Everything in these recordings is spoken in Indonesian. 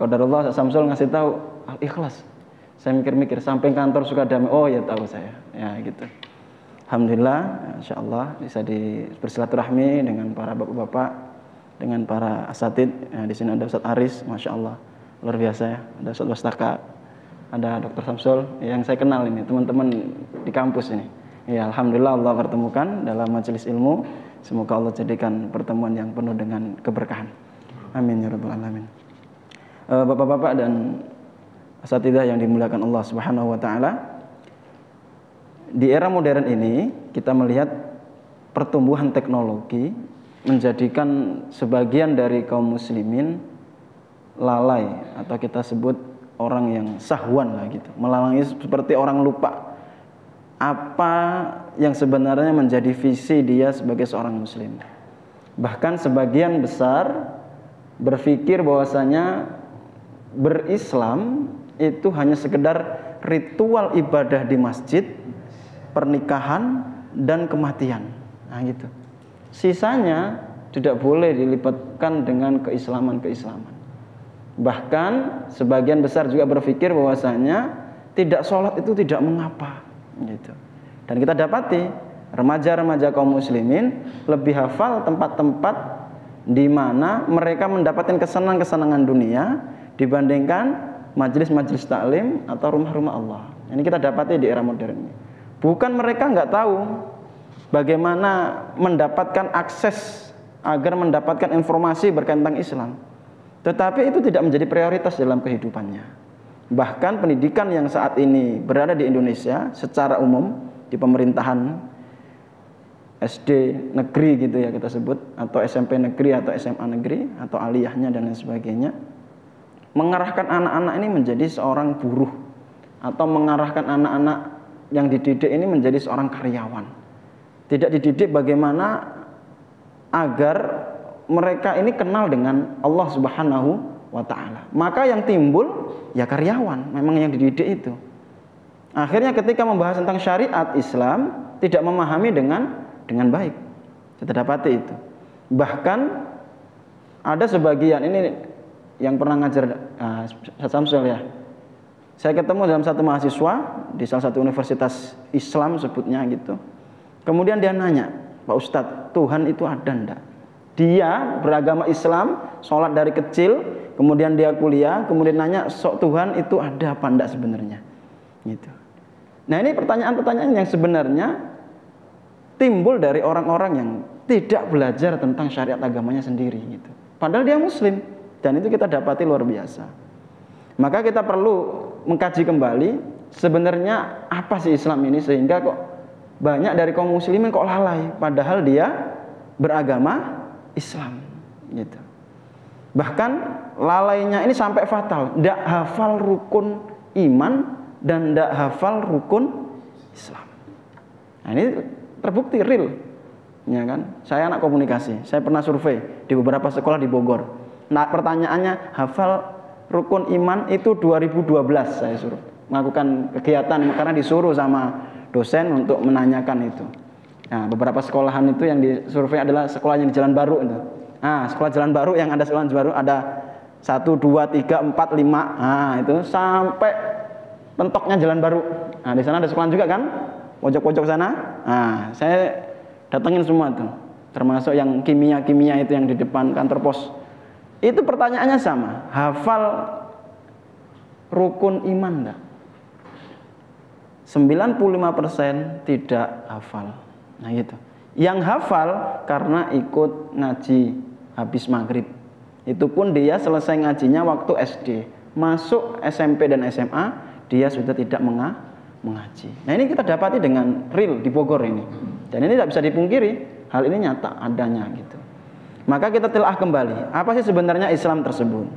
Qadarullah Samsul ngasih tahu Al-Ikhlas. Saya mikir-mikir sampai kantor suka damai. Oh ya tahu saya. Ya gitu. Alhamdulillah, insyaallah bisa bersilaturahmi dengan para bapak-bapak, dengan para asatid. Ya, di sini ada Ustaz Aris, masya Allah, luar biasa ya. Ada Ustaz Wastaka, ada Dr. Samsul yang saya kenal ini, teman-teman di kampus ini. Ya, alhamdulillah Allah pertemukan dalam majelis ilmu. Semoga Allah jadikan pertemuan yang penuh dengan keberkahan. Amin ya rabbal alamin. Bapak-bapak dan asatidah yang dimuliakan Allah Subhanahu wa taala. Di era modern ini kita melihat pertumbuhan teknologi menjadikan sebagian dari kaum muslimin lalai atau kita sebut orang yang sahwan lah gitu. Melalangi seperti orang lupa apa yang sebenarnya menjadi visi dia sebagai seorang muslim. Bahkan sebagian besar berpikir bahwasanya berislam itu hanya sekedar ritual ibadah di masjid, pernikahan dan kematian. Nah gitu. Sisanya tidak boleh dilipatkan dengan keislaman-keislaman. Bahkan sebagian besar juga berpikir bahwasanya tidak sholat itu tidak mengapa gitu. Dan kita dapati remaja-remaja kaum muslimin lebih hafal tempat-tempat di mana mereka mendapatkan kesenangan-kesenangan dunia dibandingkan majelis-majelis taklim atau rumah-rumah Allah. Ini kita dapati di era modern ini. Bukan mereka nggak tahu bagaimana mendapatkan akses agar mendapatkan informasi berkaitan tentang Islam. Tetapi itu tidak menjadi prioritas dalam kehidupannya. Bahkan pendidikan yang saat ini berada di Indonesia secara umum di pemerintahan SD negeri gitu ya kita sebut, atau SMP negeri atau SMA negeri atau aliyahnya dan lain sebagainya, mengarahkan anak-anak ini menjadi seorang buruh atau mengarahkan anak-anak yang dididik ini menjadi seorang karyawan. Tidak dididik bagaimana agar mereka ini kenal dengan Allah Subhanahu wa taala. Maka yang timbul ya karyawan, memang yang dididik itu. Akhirnya ketika membahas tentang syariat Islam tidak memahami dengan baik. Kita dapati itu. Bahkan ada sebagian ini yang pernah ngajar Samsul ya. Saya ketemu dalam satu mahasiswa di salah satu universitas Islam sebutnya gitu. Kemudian dia nanya, Pak Ustadz, Tuhan itu ada enggak? Dia beragama Islam, sholat dari kecil, kemudian dia kuliah, kemudian nanya, Tuhan itu ada apa enggak sebenarnya? Gitu. Nah ini pertanyaan-pertanyaan yang sebenarnya timbul dari orang-orang yang tidak belajar tentang syariat agamanya sendiri gitu. Padahal dia muslim, dan itu kita dapati luar biasa. Maka kita perlu mengkaji kembali sebenarnya apa sih Islam ini sehingga kok banyak dari kaum muslimin kok lalai padahal dia beragama Islam gitu. Bahkan lalainya ini sampai fatal, tidak hafal rukun iman dan tidak hafal rukun Islam. Nah ini terbukti real, ya kan? Saya anak komunikasi, saya pernah survei di beberapa sekolah di Bogor. Nah pertanyaannya hafal rukun iman itu 2012 saya suruh melakukan kegiatan karena disuruh sama dosen untuk menanyakan itu. Nah, beberapa sekolahan itu yang disurvei adalah sekolah yang di Jalan Baru itu. Nah, sekolah Jalan Baru yang ada sekolah Jalan Baru ada 1, 2, 3, 4, 5. Nah, itu sampai pentoknya Jalan Baru. Nah, di sana ada sekolah juga kan? Pojok-pojok sana. Nah, saya datengin semua tuh. Termasuk yang kimia-kimia itu yang di depan kantor pos. Itu pertanyaannya sama, hafal rukun iman enggak? 95% tidak hafal. Nah gitu. Yang hafal karena ikut ngaji habis maghrib. Itu pun dia selesai ngajinya waktu SD. Masuk SMP dan SMA, dia sudah tidak mengaji. Nah ini kita dapati dengan real di Bogor ini. Dan ini tidak bisa dipungkiri, hal ini nyata adanya gitu. Maka kita telah kembali, apa sih sebenarnya Islam tersebut?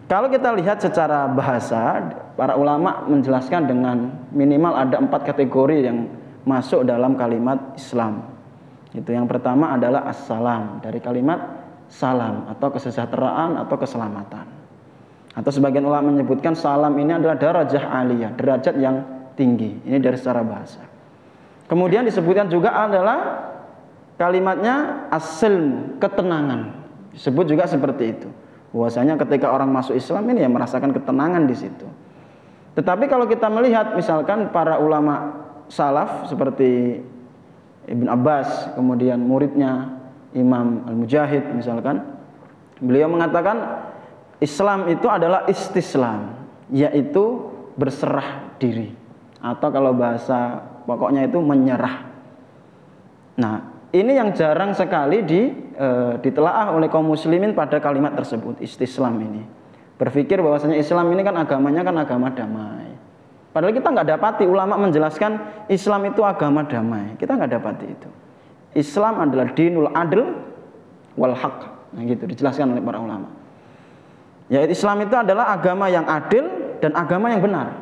Kalau kita lihat secara bahasa, para ulama menjelaskan dengan minimal ada 4 kategori yang masuk dalam kalimat Islam. Itu yang pertama adalah as-salam, dari kalimat salam atau kesejahteraan atau keselamatan. Atau sebagian ulama menyebutkan salam ini adalah darajah aliyah, derajat yang tinggi. Ini dari secara bahasa. Kemudian disebutkan juga adalah kalimatnya as-silm, ketenangan. Disebut juga seperti itu. Bahwasanya ketika orang masuk Islam ini ya merasakan ketenangan di situ. Tetapi kalau kita melihat misalkan para ulama salaf seperti Ibn Abbas, kemudian muridnya Imam Al-Mujahid misalkan, beliau mengatakan Islam itu adalah istislam, yaitu berserah diri, atau kalau bahasa pokoknya itu menyerah. Nah, ini yang jarang sekali ditelaah oleh kaum muslimin pada kalimat tersebut, istislam ini. Berpikir bahwasanya Islam ini kan agamanya kan agama damai. Padahal kita nggak dapati ulama menjelaskan Islam itu agama damai. Kita nggak dapati itu. Islam adalah dinul adl wal haq. Nah, gitu dijelaskan oleh para ulama. Yaitu Islam itu adalah agama yang adil dan agama yang benar.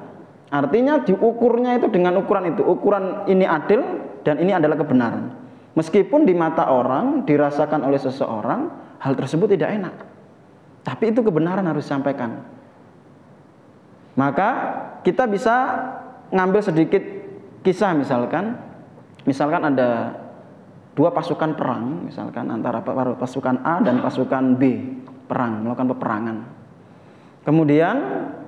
Artinya diukurnya itu dengan ukuran itu. Ukuran ini adil dan ini adalah kebenaran. Meskipun di mata orang dirasakan oleh seseorang hal tersebut tidak enak, tapi itu kebenaran harus disampaikan. Maka kita bisa ngambil sedikit kisah misalkan ada dua pasukan perang misalkan antara pasukan A dan pasukan B melakukan peperangan. Kemudian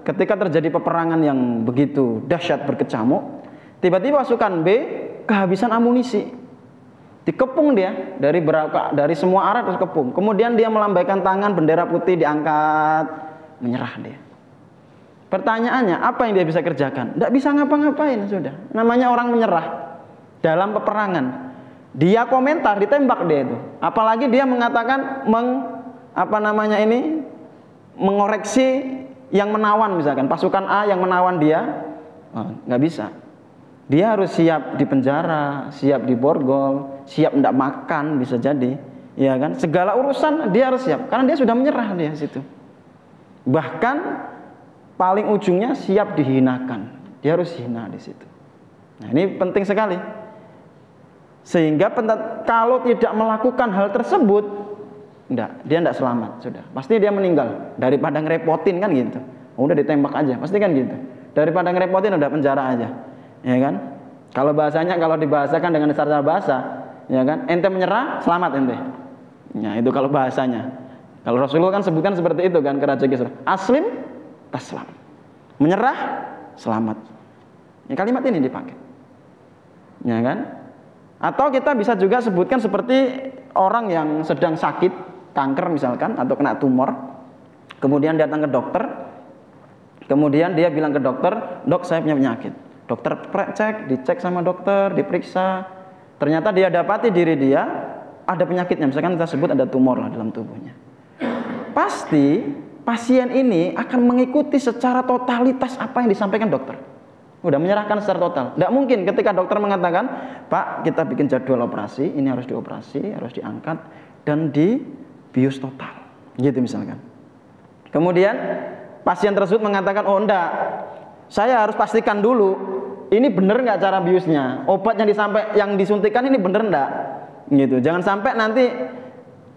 ketika terjadi peperangan yang begitu dahsyat berkecamuk, tiba-tiba pasukan B kehabisan amunisi. Dikepung dia dari semua arah terus kepung. Kemudian dia melambaikan tangan, bendera putih diangkat, menyerah dia. Pertanyaannya, apa yang dia bisa kerjakan? Tidak bisa ngapa-ngapain sudah. Namanya orang menyerah dalam peperangan. Dia komentar, ditembak dia itu. Apalagi dia mengatakan mengoreksi yang menawan misalkan pasukan A yang menawan dia, nggak bisa. Dia harus siap di penjara, siap di borgol, siap tidak makan bisa jadi, ya kan? Segala urusan dia harus siap karena dia sudah menyerah dia situ. Bahkan paling ujungnya siap dihinakan, dia harus hina di situ. Nah, ini penting sekali. Sehingga kalau tidak melakukan hal tersebut, dia tidak selamat sudah. Pasti dia meninggal daripada ngerepotin kan gitu. Udah ditembak aja, pasti kan gitu. Daripada ngerepotin udah penjara aja. Ya kan? Kalau dibahasakan dengan secara bahasa, ya kan? Ente menyerah, selamat ente. Ya, itu kalau bahasanya. Kalau Rasulullah kan sebutkan seperti itu kan ke Raja Kisra. Aslim taslam. Menyerah, selamat. Ya, kalimat ini dipakai. Ya kan? Atau kita bisa juga sebutkan seperti orang yang sedang sakit, kanker misalkan atau kena tumor. Kemudian datang ke dokter. Kemudian dia bilang ke dokter, "Dok, saya punya penyakit." Dokter dicek sama dokter, diperiksa. Ternyata dia dapati diri dia ada penyakitnya. Misalkan kita sebut ada tumor lah dalam tubuhnya. Pasti pasien ini akan mengikuti secara totalitas apa yang disampaikan dokter. Udah menyerahkan secara total. Tidak mungkin ketika dokter mengatakan, "Pak, kita bikin jadwal operasi, ini harus dioperasi, harus diangkat dan dibius total." Gitu misalkan. Kemudian pasien tersebut mengatakan, "Oh enggak, saya harus pastikan dulu ini benar nggak cara biusnya, obat yang disuntikkan ini benar nggak, gitu. Jangan sampai nanti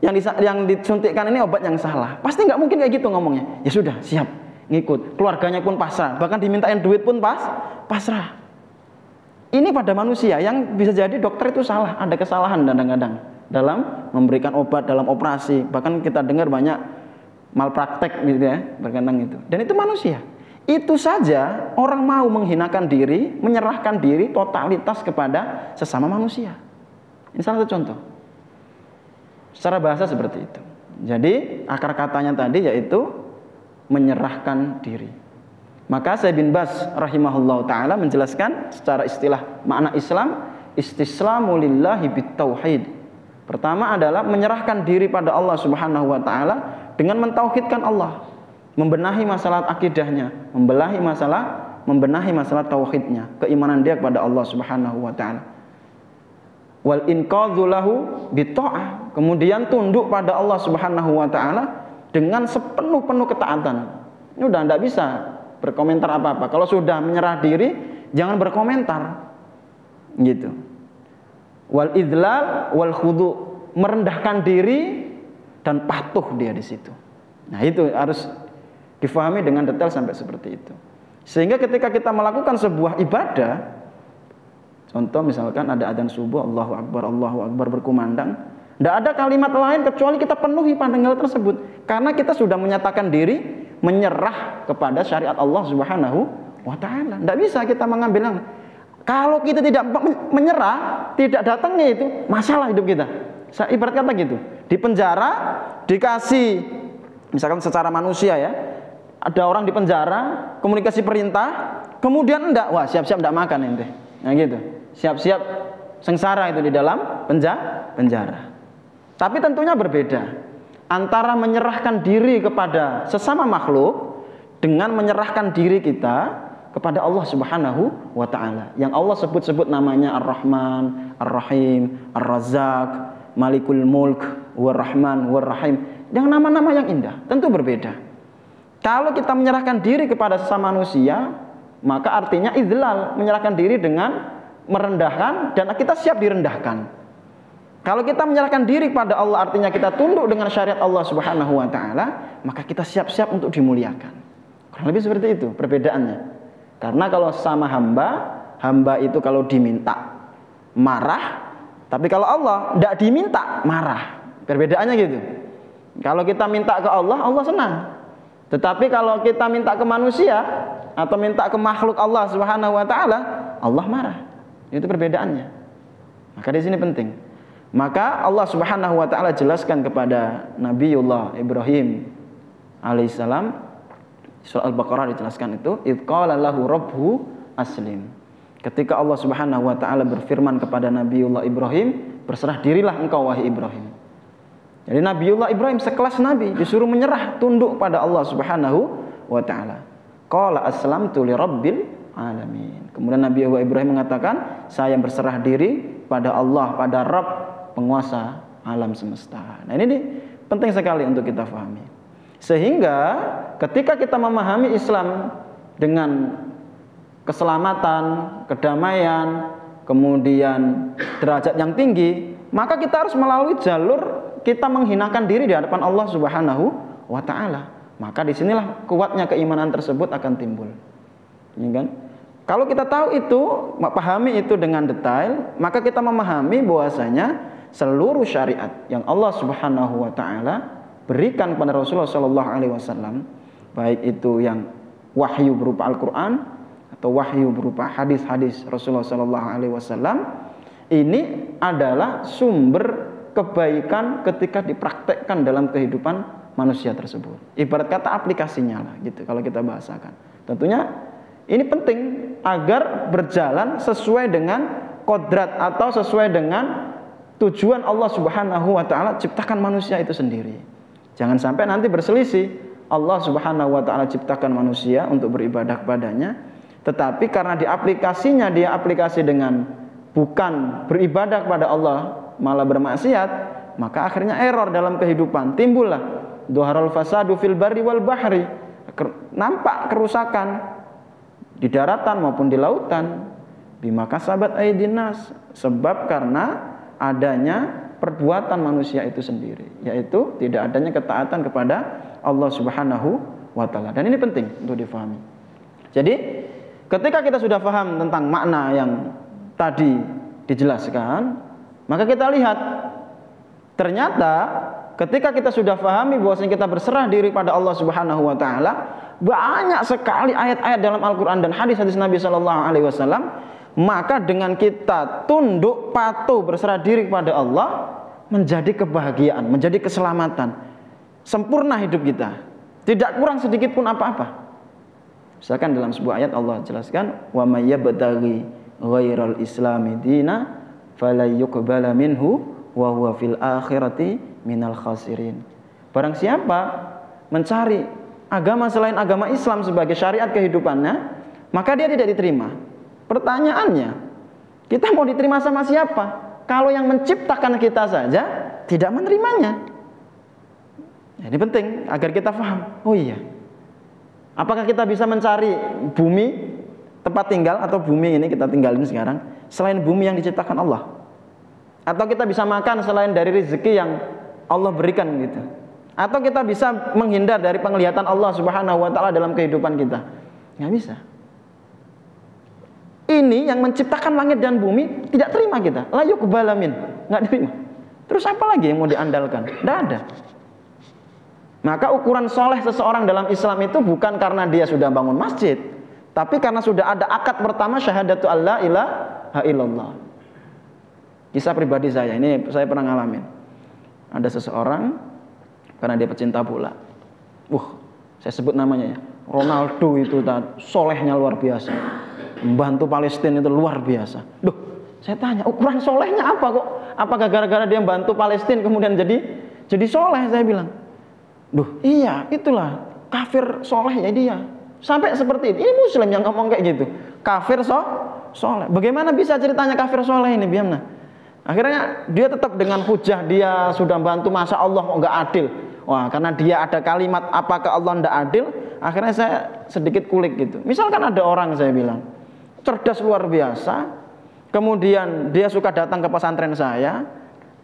yang disuntikkan ini obat yang salah." Pasti nggak mungkin kayak gitu ngomongnya. Ya sudah, siap, ngikut. Keluarganya pun pasrah, bahkan dimintain duit pun pasrah. Ini pada manusia yang bisa jadi dokter itu salah, ada kesalahan kadang-kadang dalam memberikan obat, dalam operasi. Bahkan kita dengar banyak malpraktek gitu ya, berkaitan itu. Dan itu manusia. Itu saja orang mau menghinakan diri, menyerahkan diri totalitas kepada sesama manusia. Ini salah satu contoh. Secara bahasa seperti itu. Jadi akar katanya tadi yaitu menyerahkan diri. Maka Syekh bin Baz rahimahullah ta'ala menjelaskan secara istilah makna Islam, istislamu lillahi bitauhid. Pertama adalah menyerahkan diri pada Allah subhanahu wa ta'ala dengan mentauhidkan Allah. Membenahi masalah akidahnya, membenahi masalah tauhidnya, keimanan dia kepada Allah Subhanahu wa taala. Wal inqadzu lahu bita'ah, kemudian tunduk pada Allah Subhanahu wa taala dengan sepenuh-penuh ketaatan. Ini udah enggak bisa berkomentar apa-apa. Kalau sudah menyerah diri, jangan berkomentar. Gitu. Wal idlal wal khudu, merendahkan diri dan patuh dia di situ. Nah, itu harus difahami dengan detail sampai seperti itu. Sehingga ketika kita melakukan sebuah ibadah, contoh misalkan ada adzan subuh, Allahu Akbar berkumandang, Tidak ada kalimat lain kecuali kita penuhi panggilan tersebut. Karena kita sudah menyatakan diri menyerah kepada syariat Allah Subhanahu wa Ta'ala. Tidak bisa kita mengambil yang kalau kita tidak menyerah, tidak datangnya itu masalah hidup kita. Saya ibarat kata gitu. Di penjara dikasih, misalkan secara manusia ya, ada orang di penjara, komunikasi perintah, kemudian enggak, wah siap-siap enggak makan ente. Nah gitu. Siap-siap sengsara itu di dalam penjara. Tapi tentunya berbeda antara menyerahkan diri kepada sesama makhluk dengan menyerahkan diri kita kepada Allah Subhanahu wa Ta'ala. Yang Allah sebut-sebut namanya Ar-Rahman, Ar-Rahim, Ar-Razzaq, Malikul Mulk, War-Rahman, War-Rahim. Yang nama-nama yang indah, tentu berbeda. Kalau kita menyerahkan diri kepada sesama manusia, maka artinya idlal, menyerahkan diri dengan merendahkan dan kita siap direndahkan. Kalau kita menyerahkan diri pada Allah artinya kita tunduk dengan syariat Allah Subhanahu wa Ta'ala, maka kita siap-siap untuk dimuliakan. Kurang lebih seperti itu perbedaannya. Karena kalau sama hamba itu kalau diminta marah, tapi kalau Allah tidak diminta marah. Perbedaannya gitu. Kalau kita minta ke Allah, Allah senang. Tetapi kalau kita minta ke manusia atau minta ke makhluk Allah Subhanahu wa Ta'ala, Allah marah. Itu perbedaannya. Maka di sini penting. Maka Allah Subhanahu wa Ta'ala jelaskan kepada Nabiullah Ibrahim alaihissalam, surah Al-Baqarah dijelaskan itu, idz qala lahu rabbuhu aslim. Ketika Allah Subhanahu wa Ta'ala berfirman kepada Nabiullah Ibrahim, berserah dirilah engkau wahai Ibrahim. Jadi Nabiullah Ibrahim sekelas nabi disuruh menyerah tunduk pada Allah Subhanahu wa Ta'ala. Qala aslamtu li rabbil alamin. Kemudian Nabiullah Ibrahim mengatakan, saya berserah diri pada Allah, pada Rabb penguasa alam semesta. Nah ini penting sekali untuk kita pahami. Sehingga ketika kita memahami Islam dengan keselamatan, kedamaian, kemudian derajat yang tinggi, maka kita harus melalui jalur kita menghinakan diri di hadapan Allah Subhanahu wa Ta'ala. Maka disinilah kuatnya keimanan tersebut akan timbul. Ya kan? Kalau kita tahu itu, pahami itu dengan detail, maka kita memahami bahwasanya seluruh syariat yang Allah Subhanahu wa Ta'ala berikan kepada Rasulullah sallallahu alaihi wasallam, baik itu yang wahyu berupa Al-Qur'an atau wahyu berupa hadis-hadis Rasulullah sallallahu alaihi wasallam, ini adalah sumber kebaikan ketika dipraktekkan dalam kehidupan manusia tersebut. Ibarat kata aplikasinya lah gitu kalau kita bahasakan. Tentunya ini penting agar berjalan sesuai dengan kodrat atau sesuai dengan tujuan Allah Subhanahu wa Ta'ala ciptakan manusia itu sendiri. Jangan sampai nanti berselisih. Allah Subhanahu wa Ta'ala ciptakan manusia untuk beribadah kepadanya, tetapi karena diaplikasinya dia aplikasi dengan bukan beribadah kepada Allah, malah bermaksiat, maka akhirnya error dalam kehidupan. Timbullah dhuharul fasadu fil barri wal bahri. Nampak kerusakan di daratan maupun di lautan. Bima kasabat aydin nas, sebab karena adanya perbuatan manusia itu sendiri, yaitu tidak adanya ketaatan kepada Allah Subhanahu wa Ta'ala. Dan ini penting untuk difahami. Jadi ketika kita sudah paham tentang makna yang tadi dijelaskan, maka kita lihat ternyata ketika kita sudah pahami bahwasanya kita berserah diri pada Allah Subhanahu wa Ta'ala, banyak sekali ayat-ayat dalam Al-Quran dan hadis-hadis Nabi Sallallahu Alaihi Wasallam. Maka dengan kita tunduk, patuh, berserah diri kepada Allah, menjadi kebahagiaan, menjadi keselamatan, sempurna hidup kita, tidak kurang sedikit pun apa-apa. Misalkan dalam sebuah ayat Allah jelaskan, wa may yabtaghi ghairal islami dina falyuqbala minhu wa huwa fil akhirati minal khasirin. Barang siapa mencari agama selain agama Islam sebagai syariat kehidupannya, maka dia tidak diterima. Pertanyaannya, kita mau diterima sama siapa? Kalau yang menciptakan kita saja tidak menerimanya. Jadi penting agar kita paham. Oh iya, apakah kita bisa mencari bumi tempat tinggal atau bumi ini kita tinggalin sekarang selain bumi yang diciptakan Allah? Atau kita bisa makan selain dari rezeki yang Allah berikan gitu? Atau kita bisa menghindar dari penglihatan Allah Subhanahu wa Ta'ala dalam kehidupan kita? Nggak bisa. Ini yang menciptakan langit dan bumi tidak terima kita. La yuqbala min, nggak terima. Terus apa lagi yang mau diandalkan? Tidak ada. Maka ukuran soleh seseorang dalam Islam itu bukan karena dia sudah bangun masjid, tapi karena sudah ada akad pertama syahadatu alla ilaha illallah. Kisah pribadi saya, ini saya pernah ngalamin. Ada seseorang, karena dia pecinta bola. Saya sebut namanya ya. Ronaldo itu solehnya luar biasa. Membantu Palestina itu luar biasa. Saya tanya, ukuran solehnya apa kok? Apakah gara-gara dia membantu Palestina kemudian jadi soleh? Saya bilang, iya, itulah kafir solehnya dia. Sampai seperti itu. Ini Muslim yang ngomong kayak gitu. Kafir soleh. Bagaimana bisa ceritanya kafir soleh ini, Biamna? Akhirnya dia tetap dengan hujah dia sudah bantu, masa Allah kok nggak adil. Wah, karena dia ada kalimat apakah Allah nggak adil. Akhirnya saya sedikit kulik gitu. Misalkan ada orang, saya bilang, cerdas luar biasa, kemudian dia suka datang ke pesantren saya,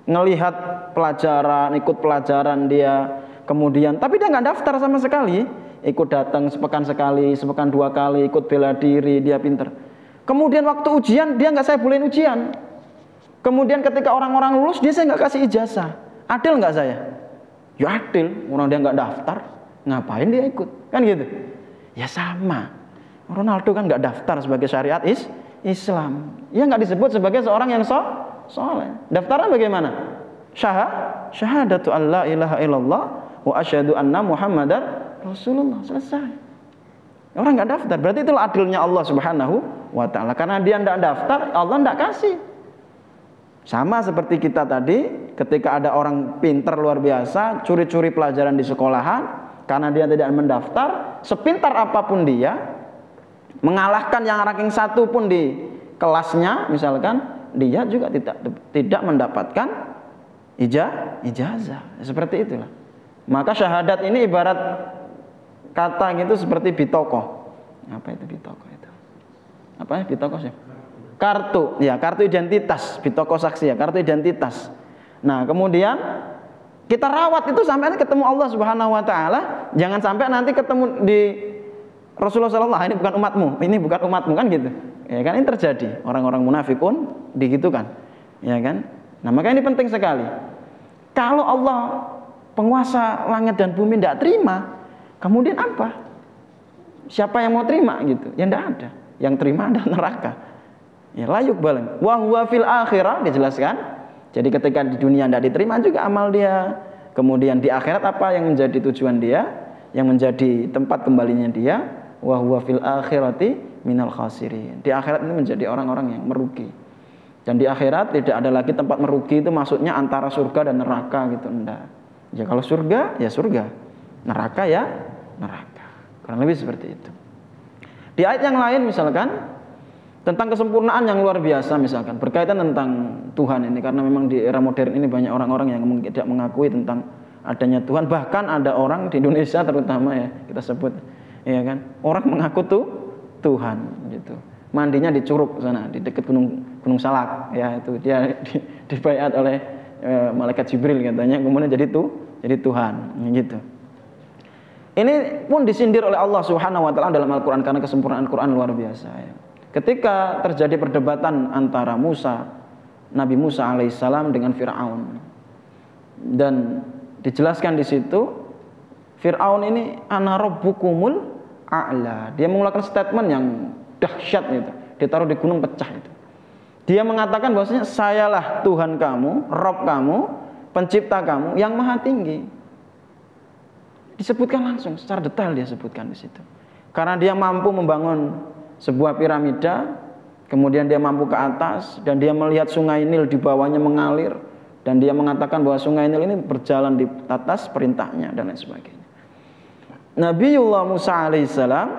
ngelihat pelajaran, ikut pelajaran dia, kemudian tapi dia nggak daftar sama sekali, ikut datang sepekan sekali, sepekan 2 kali, ikut bela diri, dia pinter. Kemudian waktu ujian dia nggak saya bolehin ujian. Kemudian ketika orang-orang lulus dia saya nggak kasih ijazah. Adil nggak saya? Ya adil, orang dia nggak daftar, ngapain dia ikut? Kan gitu. Ya sama. Ronaldo kan nggak daftar sebagai syariat Islam. Ya nggak disebut sebagai seorang yang soleh. Daftarnya bagaimana? Syahadatu alla ilaha illallah wa asyhadu anna Muhammadar Rasulullah. Selesai. Orang nggak daftar. Berarti itulah adilnya Allah Subhanahu wa ta'ala. Karena dia nggak daftar, Allah nggak kasih. Sama seperti kita tadi, ketika ada orang pintar luar biasa, curi-curi pelajaran di sekolahan, karena dia tidak mendaftar, sepintar apapun dia, mengalahkan yang ranking 1 pun di kelasnya, misalkan, dia juga tidak mendapatkan ijazah. Seperti itulah. Maka syahadat ini ibarat kata gitu seperti bitoko. Apa itu bitoko itu? Apa ya bitoko sih? Kartu identitas, bitoko saksi ya, kartu identitas. Nah, kemudian kita rawat itu sampai ketemu Allah Subhanahu wa taala, jangan sampai nanti ketemu di Rasulullah sallallahu ini bukan umatmu kan gitu. Ya kan, ini terjadi. Orang-orang munafikun digitukan. Ya kan? Nah, maka ini penting sekali. Kalau Allah penguasa langit dan bumi tidak terima, kemudian apa? Siapa yang mau terima gitu? Ya tidak ada. Yang terima adalah neraka. Ya layuk baleng. Wa huwa fil akhirah, dijelaskan. Jadi ketika di dunia tidak diterima juga amal dia. Kemudian di akhirat apa yang menjadi tujuan dia? Yang menjadi tempat kembalinya dia? Wa huwa fil akhirati minal khasirin. Di akhirat ini menjadi orang-orang yang merugi. Dan di akhirat tidak ada lagi tempat merugi, itu maksudnya antara surga dan neraka gitu, enggak. Ya kalau surga ya surga, neraka ya neraka. Kurang lebih seperti itu. Di ayat yang lain misalkan tentang kesempurnaan yang luar biasa, misalkan berkaitan tentang Tuhan ini, karena memang di era modern ini banyak orang-orang yang tidak mengakui tentang adanya Tuhan. Bahkan ada orang di Indonesia terutama ya, kita sebut ya kan, orang mengaku Tuhan gitu. Mandinya di Curug sana, di dekat Gunung Salak ya, itu dia dibayat oleh malaikat Jibril katanya, kemudian jadi Tuhan gitu. Ini pun disindir oleh Allah Subhanahu wa taala dalam Al-Qur'an karena kesempurnaan Quran luar biasa ya. Ketika terjadi perdebatan antara Nabi Musa alaihissalam dengan Fir'aun, dan dijelaskan di situ Fir'aun ini ana rabbukumul a'la. Dia mengeluarkan statement yang dahsyat itu, ditaruh di gunung pecah itu. Dia mengatakan bahwasanya sayalah Tuhan kamu, Rabb kamu, pencipta kamu yang maha tinggi. Disebutkan langsung secara detail, dia sebutkan di situ. Karena dia mampu membangun sebuah piramida, kemudian dia mampu ke atas, dan dia melihat sungai Nil di bawahnya mengalir, dan dia mengatakan bahwa sungai Nil ini berjalan di atas perintahnya dan lain sebagainya. Nabiullah Musa alaihissalam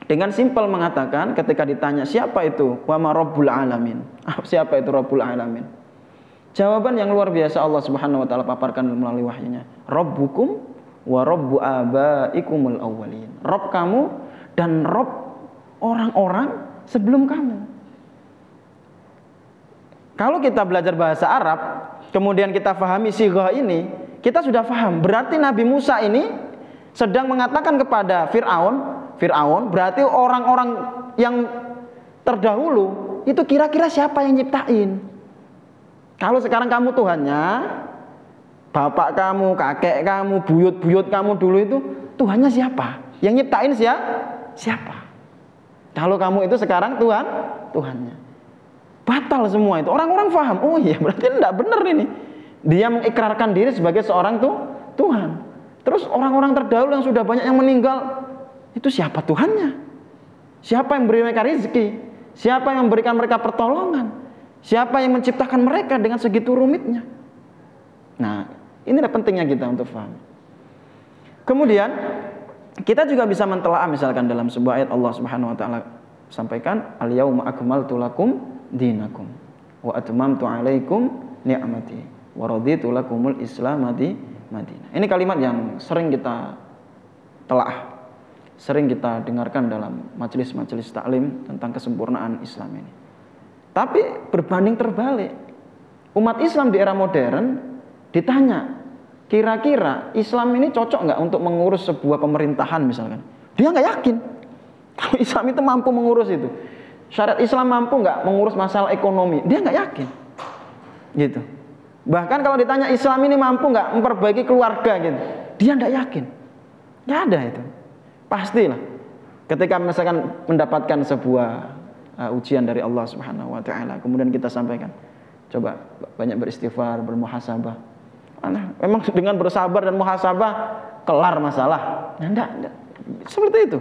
dengan simpel mengatakan ketika ditanya siapa itu wa ma rabbul alamin, siapa itu Rabbul alamin, jawaban yang luar biasa Allah Subhanahu wa taala paparkan melalui wahyunya, Rabbukum wa rabbu abaikumul awwalin. Rabb kamu dan Rabb orang-orang sebelum kamu. Kalau kita belajar bahasa Arab, kemudian kita fahami sighah ini, kita sudah faham. Berarti Nabi Musa ini sedang mengatakan kepada Fir'aun, berarti orang-orang yang terdahulu itu kira-kira siapa yang nyiptain? Kalau sekarang kamu Tuhannya, bapak kamu, kakek kamu, buyut-buyut kamu dulu itu Tuhannya siapa? Yang nyiptain siapa? Kalau kamu itu sekarang Tuhannya. Batal semua itu. Orang-orang paham, oh iya berarti tidak benar ini. Dia mengikrarkan diri sebagai seorang Tuhan. Terus orang-orang terdahulu yang sudah banyak yang meninggal, itu siapa Tuhannya? Siapa yang memberi mereka rezeki? Siapa yang memberikan mereka pertolongan? Siapa yang menciptakan mereka dengan segitu rumitnya? Nah, inilah pentingnya kita untuk paham. Kemudian kita juga bisa mentelaah misalkan dalam sebuah ayat Allah Subhanahu wa taala sampaikan al-yauma akmaltu lakum dinakum wa atmamtu 'alaikum ni'mati wa raditu lakumul Islam madinah. Ini kalimat yang sering kita telaah, sering kita dengarkan dalam majelis-majelis taklim tentang kesempurnaan Islam ini. Tapi berbanding terbalik, umat Islam di era modern ditanya, kira-kira Islam ini cocok nggak untuk mengurus sebuah pemerintahan misalkan? Dia nggak yakin kalau Islam itu mampu mengurus itu. Syariat Islam mampu nggak mengurus masalah ekonomi? Dia nggak yakin. Gitu. Bahkan kalau ditanya Islam ini mampu nggak memperbaiki keluarga gitu, dia nggak yakin. Nggak ada itu. Pastilah. Ketika misalkan mendapatkan sebuah ujian dari Allah Subhanahu Wa Taala, kemudian kita sampaikan, coba banyak beristighfar, bermuhasabah. Memang dengan bersabar dan muhasabah kelar masalah? Enggak. Seperti itu.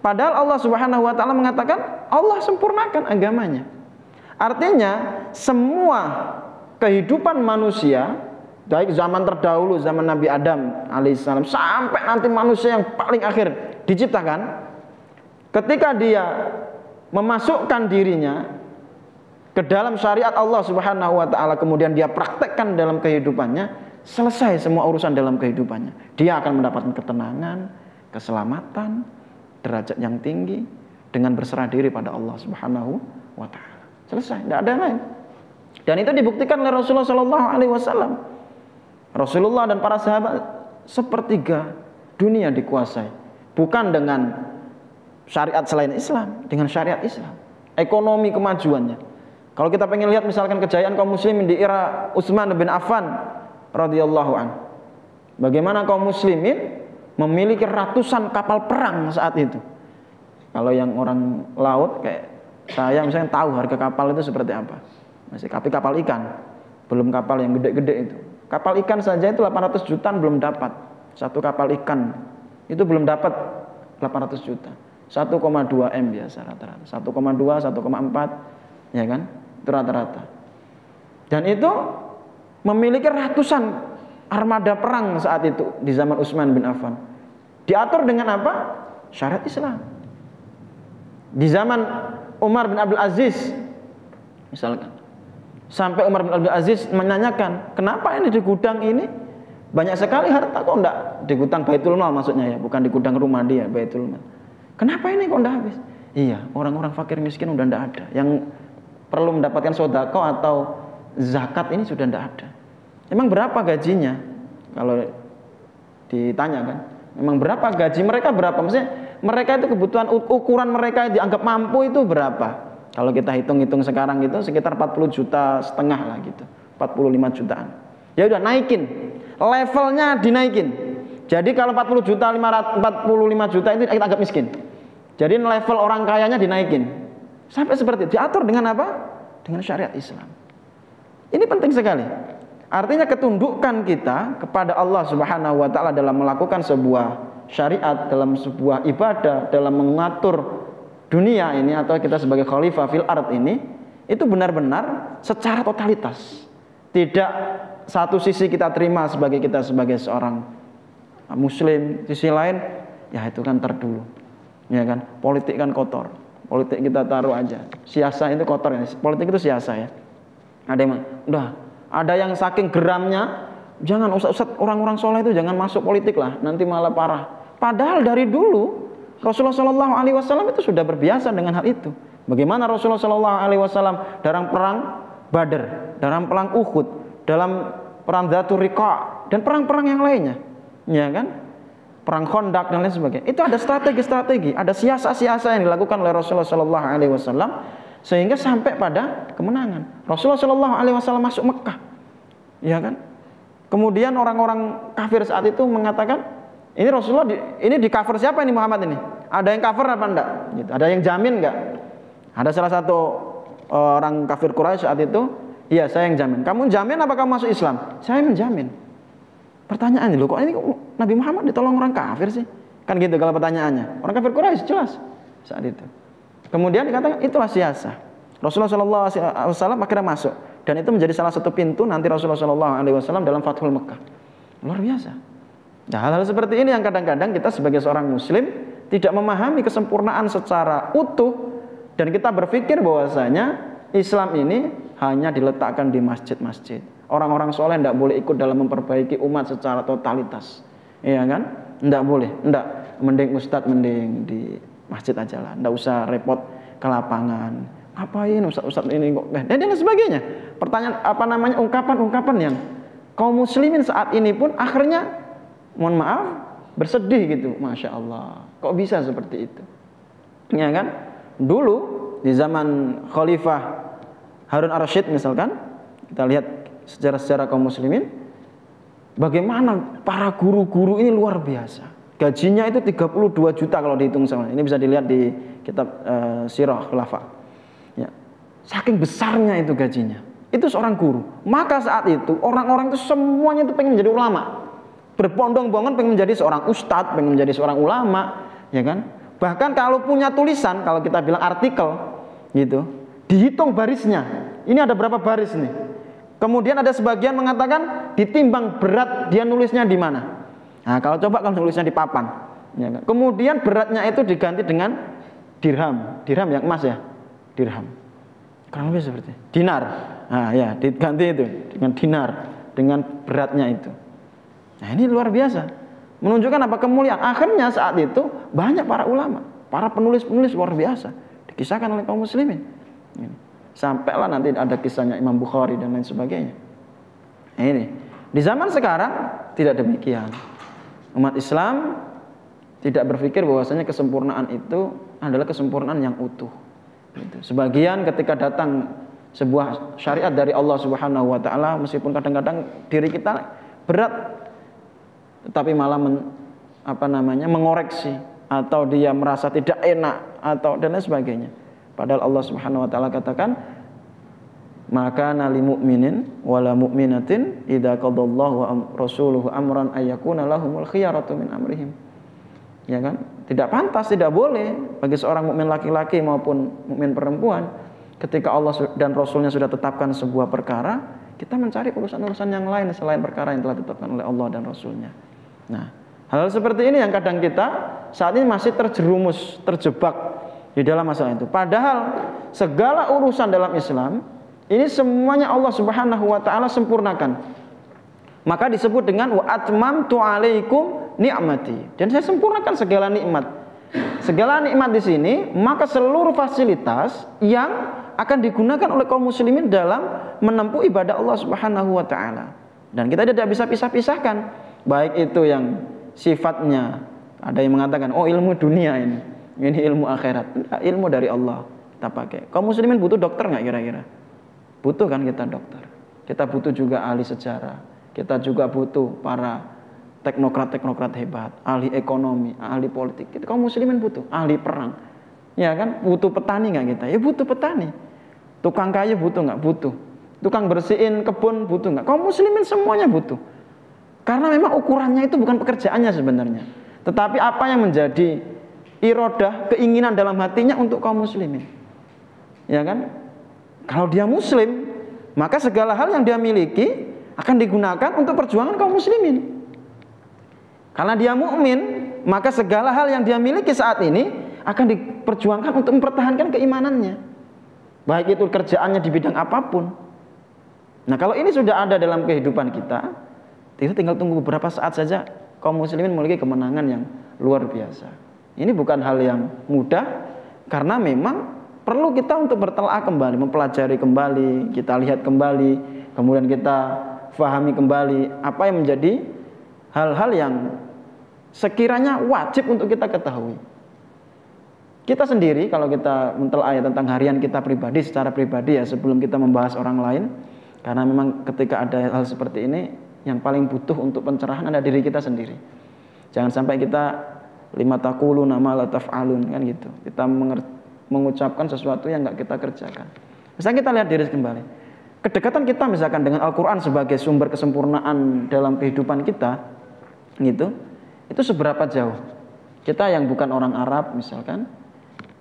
Padahal Allah Subhanahu wa taala mengatakan Allah sempurnakan agamanya. Artinya semua kehidupan manusia, baik zaman terdahulu, zaman Nabi Adam alaihissalam sampai nanti manusia yang paling akhir diciptakan, ketika dia memasukkan dirinya ke dalam syariat Allah Subhanahu wa taala, kemudian dia praktekkan dalam kehidupannya, selesai semua urusan dalam kehidupannya. Dia akan mendapatkan ketenangan, keselamatan, derajat yang tinggi dengan berserah diri pada Allah Subhanahu wa taala. Selesai, tidak ada yang lain. Dan itu dibuktikan oleh Rasulullah sallallahu alaihi wasallam. Rasulullah dan para sahabat sepertiga dunia dikuasai, bukan dengan syariat selain Islam, dengan syariat Islam. Ekonomi kemajuannya. Kalau kita pengen lihat misalkan kejayaan kaum muslimin di era Utsman bin Affan radhiyallahu anhu. Bagaimana kaum muslimin memiliki ratusan kapal perang saat itu. Kalau yang orang laut kayak saya misalnya tahu harga kapal itu seperti apa. Masih kapal ikan, belum kapal yang gede-gede itu. Kapal ikan saja itu 800 juta belum dapat. Satu kapal ikan itu belum dapat 800 juta. 1,2 M biasa rata-rata. 1,2, 1,4 ya kan? Itu rata-rata. Dan itu memiliki ratusan armada perang saat itu di zaman Utsman bin Affan. Diatur dengan apa? Syariat Islam. Di zaman Umar bin Abdul Aziz misalkan, sampai Umar bin Abdul Aziz menanyakan, kenapa ini di gudang ini banyak sekali harta, kok enggak di gudang Baitul Mal maksudnya ya, bukan di gudang rumah dia, Baitul Mal. Kenapa ini kok enggak habis? Iya, orang-orang fakir miskin udah enggak ada. Yang perlu mendapatkan sedekah atau zakat ini sudah enggak ada. Emang berapa gajinya? Kalau ditanya kan, memang berapa gaji mereka berapa? Maksudnya mereka itu kebutuhan ukuran mereka yang dianggap mampu itu berapa? Kalau kita hitung-hitung sekarang gitu sekitar 40 juta setengah lah gitu. 45 jutaan. Ya udah naikin. Levelnya dinaikin. Jadi kalau 40 juta 45 juta itu kita anggap miskin. Jadi level orang kayanya dinaikin. Sampai seperti itu. Diatur dengan apa? Dengan syariat Islam. Ini penting sekali. Artinya ketundukan kita kepada Allah Subhanahu wa taala dalam melakukan sebuah syariat, dalam sebuah ibadah, dalam mengatur dunia ini atau kita sebagai khalifah fil ard ini, itu benar-benar secara totalitas. Tidak satu sisi kita terima sebagai kita sebagai seorang muslim, sisi lain ya itu kan terdulu. Ya kan? Politik kan kotor. Politik kita taruh aja. Siasa itu kotor ya. Politik itu siasa ya. Ada yang saking geramnya, jangan ustaz orang-orang soleh itu jangan masuk politik lah, nanti malah parah. Padahal dari dulu Rasulullah Shallallahu Alaihi Wasallam itu sudah berbiasa dengan hal itu. Bagaimana Rasulullah Shallallahu Alaihi Wasallam dalam perang Badar, dalam perang Uhud, dalam perang Dzatur Riqa dan perang-perang yang lainnya, ya kan? Perang Khandaq dan lain sebagainya. Itu ada strategi-strategi, ada siasat-siasat yang dilakukan oleh Rasulullah Shallallahu Alaihi Wasallam sehingga sampai pada kemenangan. Rasulullah Shallallahu Alaihi Wasallam masuk Mekah, ya kan? Kemudian orang-orang kafir saat itu mengatakan, ini Rasulullah ini di cover siapa ini Muhammad ini? Ada yang cover apa enggak? Gitu. Ada yang jamin enggak? Ada salah satu orang kafir Quraisy saat itu, iya saya yang jamin. Kamu jamin apa kamu masuk Islam? Saya menjamin. Pertanyaannya, loh kok ini Nabi Muhammad ditolong orang kafir sih? Kan gitu kalau pertanyaannya. Orang kafir Quraisy jelas saat itu. Kemudian dikatakan itulah siasah. Rasulullah SAW akhirnya masuk, dan itu menjadi salah satu pintu nanti Rasulullah SAW dalam Fathul Mekah. Luar biasa. Nah, hal-hal seperti ini yang kadang-kadang kita sebagai seorang Muslim tidak memahami kesempurnaan secara utuh, dan kita berpikir bahwasanya Islam ini hanya diletakkan di masjid-masjid. Orang-orang soleh tidak boleh ikut dalam memperbaiki umat secara totalitas, iya kan? Tidak boleh, tidak. Mending ustadz, mending di masjid aja lah, tidak usah repot ke lapangan. Ngapain ustadz ini kok? Dan sebagainya. Pertanyaan ungkapan-ungkapan yang kaum muslimin saat ini pun akhirnya, mohon maaf, bersedih gitu. Masya Allah, kok bisa seperti itu? Ya kan? Dulu di zaman Khalifah Harun ar-Rasyid misalkan, kita lihat sejarah-sejarah kaum muslimin, bagaimana para guru-guru ini luar biasa. Gajinya itu 32 juta kalau dihitung sama. Ini bisa dilihat di kitab Sirah Khulafa. Ya. Saking besarnya itu gajinya. Itu seorang guru. Maka saat itu orang-orang itu semuanya itu pengen menjadi ulama. Berbondong-bondong pengen menjadi seorang ustadz, pengen menjadi seorang ulama, ya kan? Bahkan kalau punya tulisan, kalau kita bilang artikel gitu, dihitung barisnya. Ini ada berapa baris nih? Kemudian ada sebagian mengatakan ditimbang berat dia nulisnya di mana. Nah, kalau nulisnya di papan, ya kan? Kemudian beratnya itu diganti dengan dirham yang emas ya, dirham. Kurang lebih seperti dinar. Nah, ya diganti itu dengan dinar, dengan beratnya itu. Nah, ini luar biasa. Menunjukkan apa? Kemuliaan. Akhirnya saat itu banyak para ulama, para penulis-penulis luar biasa dikisahkan oleh kaum muslimin. Sampailah nanti ada kisahnya Imam Bukhari dan lain sebagainya. Nah, ini di zaman sekarang tidak demikian. Umat Islam tidak berpikir bahwasanya kesempurnaan itu adalah kesempurnaan yang utuh. Sebagian ketika datang sebuah syariat dari Allah Subhanahu wa taala, meskipun kadang-kadang diri kita berat, tetapi malah mengoreksi, atau dia merasa tidak enak, atau dan lain sebagainya. Padahal Allah Subhanahu wa taala katakan, maka nali mu'minin wala mu'minatin idza qadallahu wa rasuluhu amran ayyakuna lahumul khiyaratu min amrihim. Ya kan? Tidak pantas, tidak boleh bagi seorang mukmin laki-laki maupun mukmin perempuan, ketika Allah dan Rasulnya sudah tetapkan sebuah perkara, kita mencari urusan-urusan yang lain selain perkara yang telah ditetapkan oleh Allah dan Rasulnya. Nah, hal seperti ini yang kadang kita saat ini masih terjebak di dalam masalah itu. Padahal segala urusan dalam Islam ini semuanya Allah Subhanahu wa taala sempurnakan. Maka disebut dengan wa atmamtu alaikum ni'mati. Dan saya sempurnakan segala nikmat. Segala nikmat di sini, maka seluruh fasilitas yang akan digunakan oleh kaum muslimin dalam menempuh ibadah Allah Subhanahu wa taala. Dan kita tidak bisa pisah-pisahkan, baik itu yang sifatnya, ada yang mengatakan oh ilmu dunia ini ilmu akhirat, ilmu dari Allah kita pakai. Kaum muslimin butuh dokter nggak kira-kira? Butuh kan kita dokter. Kita butuh juga ahli sejarah. Kita juga butuh para teknokrat hebat, ahli ekonomi, ahli politik. Kita kaum muslimin butuh ahli perang. Ya kan? Butuh petani nggak kita? Ya butuh petani. Tukang kayu butuh nggak? Butuh. Tukang bersihin kebun butuh nggak? Kaum muslimin semuanya butuh. Karena memang ukurannya itu bukan pekerjaannya sebenarnya, tetapi apa yang menjadi irodah, keinginan dalam hatinya untuk kaum muslimin. Ya kan? Kalau dia muslim, maka segala hal yang dia miliki akan digunakan untuk perjuangan kaum muslimin. Karena dia mukmin, maka segala hal yang dia miliki saat ini akan diperjuangkan untuk mempertahankan keimanannya. Baik itu kerjaannya di bidang apapun. Nah, kalau ini sudah ada dalam kehidupan kita, itu tinggal tunggu beberapa saat saja kaum muslimin memiliki kemenangan yang luar biasa. Ini bukan hal yang mudah, karena memang perlu kita untuk bertelaah kembali, mempelajari kembali, kita lihat kembali, kemudian kita fahami kembali apa yang menjadi hal-hal yang sekiranya wajib untuk kita ketahui. Kita sendiri kalau kita mentelaah tentang harian kita pribadi secara pribadi ya, sebelum kita membahas orang lain, karena memang ketika ada hal seperti ini yang paling butuh untuk pencerahan adalah diri kita sendiri. Jangan sampai kita lima taquluna ma la taf'alun kan gitu. Kita mengucapkan sesuatu yang enggak kita kerjakan. Misalnya kita lihat diri kembali. Kedekatan kita misalkan dengan Al-Qur'an sebagai sumber kesempurnaan dalam kehidupan kita gitu. Itu seberapa jauh? Kita yang bukan orang Arab misalkan,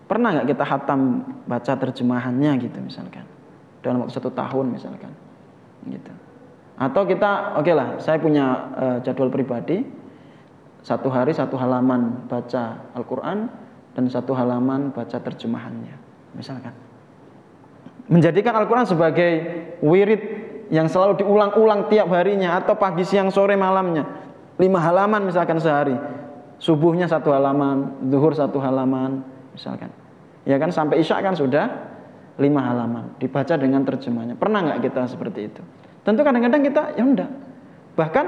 pernah nggak kita khatam baca terjemahannya gitu misalkan dalam waktu 1 tahun misalkan gitu. Atau kita oke lah, saya punya jadwal pribadi 1 hari 1 halaman baca Al-Quran dan 1 halaman baca terjemahannya misalkan. Menjadikan Al-Quran sebagai wirid yang selalu diulang-ulang tiap harinya, atau pagi siang sore malamnya 5 halaman misalkan sehari, subuhnya 1 halaman, zuhur 1 halaman misalkan. Ya kan, sampai isya kan sudah 5 halaman dibaca dengan terjemahnya. Pernah nggak kita seperti itu? Tentu kadang-kadang kita ya enggak. Bahkan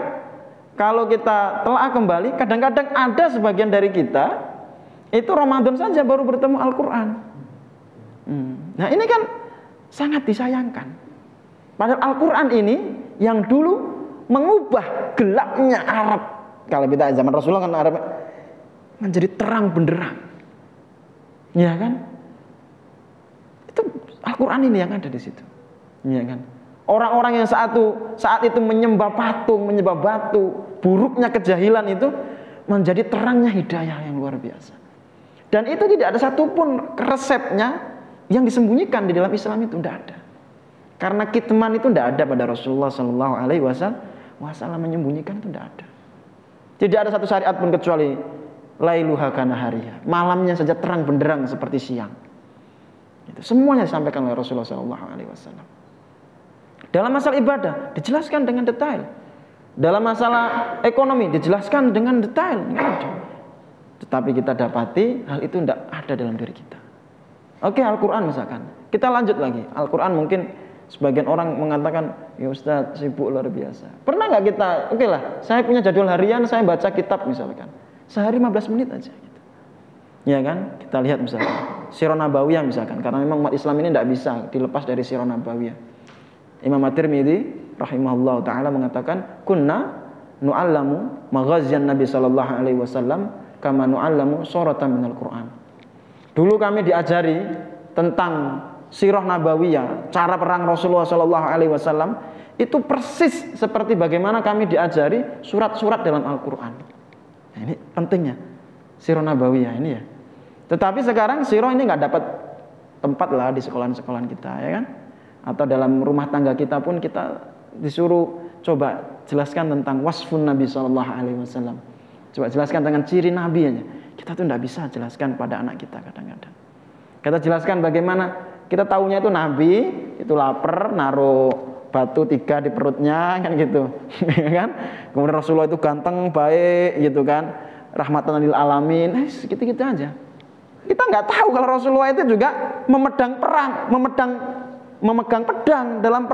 kalau kita telah kembali, kadang-kadang ada sebagian dari kita itu Ramadan saja baru bertemu Al-Quran. Nah ini kan sangat disayangkan. Padahal Al-Quran ini yang dulu mengubah gelapnya Arab. Kalau kita zaman Rasulullah kan Arab menjadi terang benderang. Ya kan? Itu Al-Quran ini yang ada di situ. Ya kan? Orang-orang yang saat itu menyembah patung, menyembah batu, buruknya kejahilan itu menjadi terangnya hidayah yang luar biasa. Dan itu tidak ada satupun resepnya yang disembunyikan di dalam Islam, itu tidak ada. Karena kitman itu tidak ada pada Rasulullah Sallallahu Alaihi Wasallam, menyembunyikan itu tidak ada. Tidak ada satu syariat pun kecuali lailuha kana hariha, malamnya saja terang benderang seperti siang. Itu semuanya disampaikan oleh Rasulullah Sallallahu Alaihi Wasallam. Dalam masalah ibadah dijelaskan dengan detail. Dalam masalah ekonomi dijelaskan dengan detail. Tetapi kita dapati hal itu tidak ada dalam diri kita. Oke, Al-Quran misalkan. Kita lanjut lagi. Al-Quran mungkin sebagian orang mengatakan, ya Ustaz sibuk luar biasa. Pernah nggak kita, oke lah, saya punya jadwal harian, saya baca kitab misalkan. Sehari 15 menit aja gitu. Ya kan? Kita lihat misalkan Sirah Nabawiyah misalkan, karena memang umat Islam ini tidak bisa dilepas dari Sirah Nabawiyah. Imam At-Tirmidzi rahimahullah taala mengatakan, kunna nu'allamu maghaziyan Nabi sallallahu alaihi wasallam kama nu'allamu suratan minal Qur'an. Dulu kami diajari tentang Sirah Nabawiyah, cara perang Rasulullah sallallahu alaihi wasallam, itu persis seperti bagaimana kami diajari surat-surat dalam Al-Qur'an. Nah, ini pentingnya Sirah Nabawiyah ini ya. Tetapi sekarang sirah ini nggak dapat tempat lah di sekolah-sekolahan kita, ya kan? Atau dalam rumah tangga kita pun kita disuruh coba jelaskan tentang wasfun Nabi Sallallahu Alaihi Wasallam. Coba jelaskan dengan ciri Nabi aja. Kita tuh tidak bisa jelaskan pada anak kita kadang-kadang. Kita jelaskan bagaimana kita tahunya itu Nabi itu lapar, naruh batu 3 di perutnya kan gitu, kan? Kemudian Rasulullah itu ganteng, baik gitu kan, rahmatan lil alamin, gitu-gitu aja. Kita nggak tahu kalau Rasulullah itu juga memegang pedang dalam